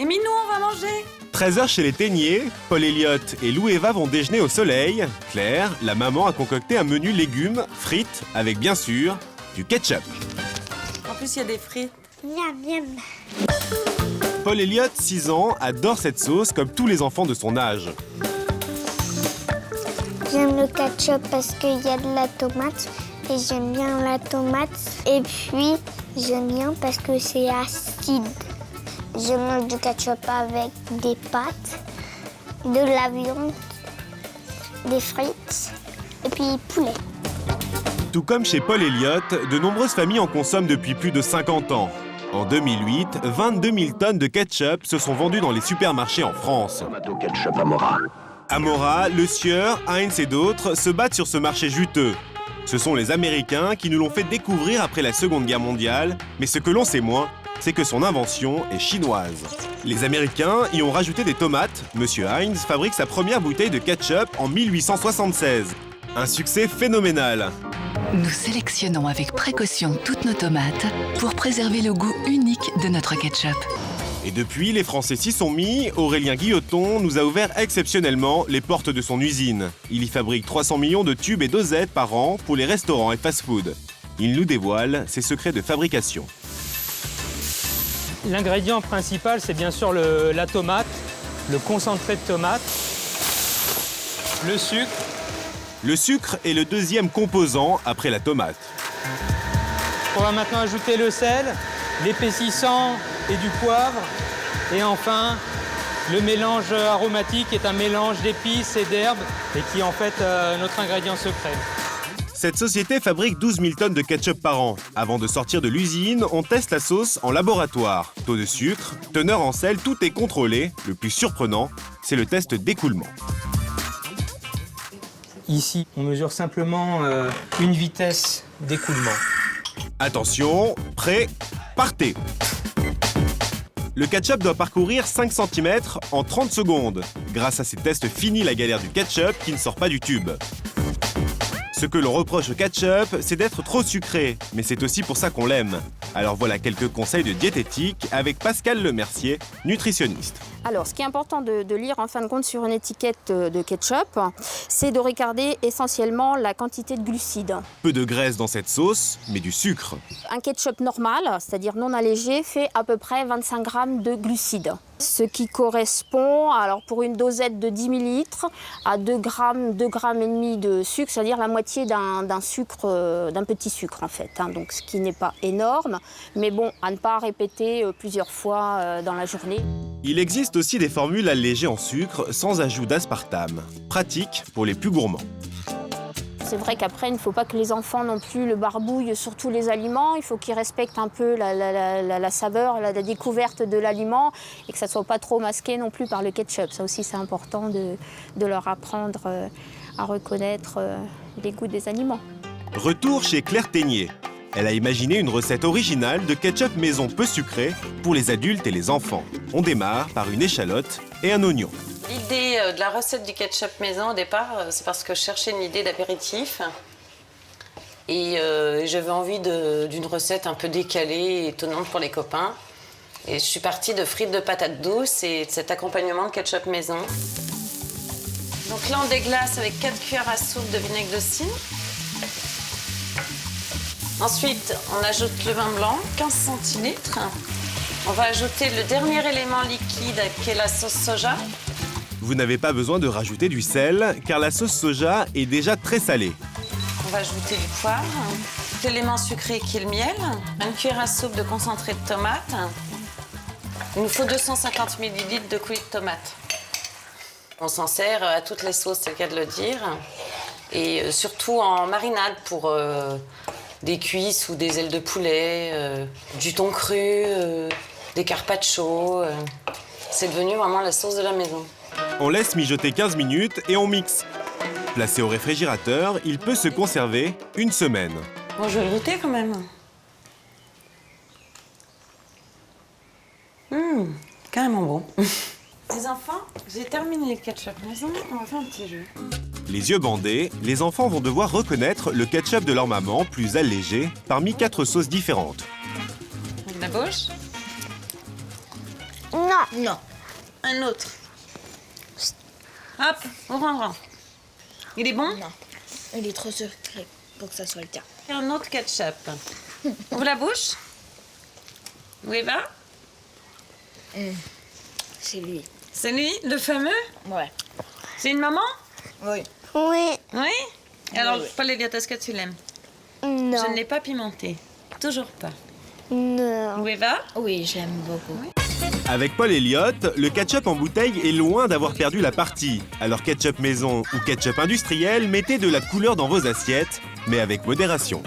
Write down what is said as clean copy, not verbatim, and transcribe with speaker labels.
Speaker 1: Éminou, on va manger.
Speaker 2: 13h chez les Téniers, Paul Elliott et Lou Eva vont déjeuner au soleil. Claire, la maman, a concocté un menu légumes, frites, avec bien sûr du ketchup.
Speaker 1: En plus, il y a des frites.
Speaker 3: Miam, miam.
Speaker 2: Paul Elliott, 6 ans, adore cette sauce comme tous les enfants de son âge.
Speaker 3: J'aime le ketchup parce qu'il y a de la tomate et j'aime bien la tomate. Et puis, j'aime bien parce que c'est acide. Je mange du ketchup avec des pâtes, de la viande, des frites et puis poulet.
Speaker 2: Tout comme chez Paul Elliott, de nombreuses familles en consomment depuis plus de 50 ans. En 2008, 22 000 tonnes de ketchup se sont vendues dans les supermarchés en France.
Speaker 4: Tomato ketchup Amora.
Speaker 2: Amora, Le Sieur, Heinz et d'autres se battent sur ce marché juteux. Ce sont les Américains qui nous l'ont fait découvrir après la Seconde Guerre mondiale, mais ce que l'on sait moins, c'est que son invention est chinoise. Les Américains y ont rajouté des tomates. Monsieur Heinz fabrique sa première bouteille de ketchup en 1876. Un succès phénoménal.
Speaker 5: Nous sélectionnons avec précaution toutes nos tomates pour préserver le goût unique de notre ketchup.
Speaker 2: Et depuis, les Français s'y sont mis. Aurélien Guilloton nous a ouvert exceptionnellement les portes de son usine. Il y fabrique 300 millions de tubes et dosettes par an pour les restaurants et fast-food. Il nous dévoile ses secrets de fabrication.
Speaker 6: L'ingrédient principal, c'est bien sûr la tomate, le concentré de tomate, le sucre.
Speaker 2: Le sucre est le deuxième composant après la tomate.
Speaker 6: On va maintenant ajouter le sel, l'épaississant et du poivre. Et enfin, le mélange aromatique est un mélange d'épices et d'herbes et qui est en fait notre ingrédient secret.
Speaker 2: Cette société fabrique 12 000 tonnes de ketchup par an. Avant de sortir de l'usine, on teste la sauce en laboratoire. Taux de sucre, teneur en sel, tout est contrôlé. Le plus surprenant, c'est le test d'écoulement.
Speaker 6: Ici, on mesure simplement une vitesse d'écoulement.
Speaker 2: Attention, prêt, partez! Le ketchup doit parcourir 5 cm en 30 secondes. Grâce à ces tests, finit la galère du ketchup qui ne sort pas du tube. Ce que l'on reproche au ketchup, c'est d'être trop sucré, mais c'est aussi pour ça qu'on l'aime. Alors voilà quelques conseils de diététique avec Pascal Lemercier, nutritionniste.
Speaker 7: Alors, ce qui est important de lire en fin de compte sur une étiquette de ketchup, c'est de regarder essentiellement la quantité de glucides.
Speaker 2: Peu de graisse dans cette sauce, mais du sucre.
Speaker 7: Un ketchup normal, c'est-à-dire non allégé, fait à peu près 25 grammes de glucides. Ce qui correspond, alors pour une dosette de 10 ml, à 2 grammes et demi de sucre, c'est-à-dire la moitié d'un petit sucre en fait. Donc ce qui n'est pas énorme, mais bon, à ne pas répéter plusieurs fois dans la journée.
Speaker 2: Il existe aussi des formules allégées en sucre sans ajout d'aspartame. Pratique pour les plus gourmands.
Speaker 7: C'est vrai qu'après, il ne faut pas que les enfants non plus le barbouillent sur tous les aliments. Il faut qu'ils respectent un peu la saveur, la découverte de l'aliment et que ça ne soit pas trop masqué non plus par le ketchup. Ça aussi, c'est important de leur apprendre à reconnaître les goûts des aliments.
Speaker 2: Retour chez Claire Ténier. Elle a imaginé une recette originale de ketchup maison peu sucré pour les adultes et les enfants. On démarre par une échalote et un oignon.
Speaker 1: L'idée de la recette du ketchup maison au départ, c'est parce que je cherchais une idée d'apéritif. Et j'avais envie d'une recette un peu décalée et étonnante pour les copains. Et je suis partie de frites de patates douces et de cet accompagnement de ketchup maison. Donc là, on déglace avec 4 cuillères à soupe de vinaigre de cidre. Ensuite, on ajoute le vin blanc, 15 centilitres. On va ajouter le dernier élément liquide qui est la sauce soja.
Speaker 2: Vous n'avez pas besoin de rajouter du sel, car la sauce soja est déjà très salée.
Speaker 1: On va ajouter du poivre, l'élément sucré qui est le miel, une cuillère à soupe de concentré de tomate. Il nous faut 250 ml de coulis de tomate. On s'en sert à toutes les sauces, c'est le cas de le dire. Et surtout en marinade pour des cuisses ou des ailes de poulet, du thon cru, des carpaccio. C'est devenu vraiment la sauce de la maison.
Speaker 2: On laisse mijoter 15 minutes et on mixe. Placé au réfrigérateur, il peut se conserver une semaine.
Speaker 1: Bon, je vais goûter quand même. Carrément bon. Les enfants, j'ai terminé le ketchup maison, on va faire un petit jeu.
Speaker 2: Les yeux bandés, les enfants vont devoir reconnaître le ketchup de leur maman, plus allégé, parmi 4 sauces différentes.
Speaker 1: Avec la bouche.
Speaker 3: Non.
Speaker 4: Non.
Speaker 1: Un autre. Hop, orange. Il est bon?
Speaker 4: Non. Il est trop sucré pour que ça soit le cas.
Speaker 1: Et un autre ketchup. Ouvre la bouche. Où il va?
Speaker 4: C'est lui.
Speaker 1: C'est lui, le fameux?
Speaker 4: Ouais.
Speaker 1: C'est une maman?
Speaker 4: Oui.
Speaker 3: Oui.
Speaker 1: Oui? Et alors,
Speaker 4: oui.
Speaker 1: Paul Elliott, est-ce que tu l'aimes?
Speaker 3: Non.
Speaker 1: Je ne l'ai pas pimenté. Toujours pas.
Speaker 3: Non.
Speaker 1: Où il va?
Speaker 4: Oui, j'aime beaucoup.
Speaker 2: Avec Paul Elliott, le ketchup en bouteille est loin d'avoir perdu la partie. Alors ketchup maison ou ketchup industriel, mettez de la couleur dans vos assiettes, mais avec modération.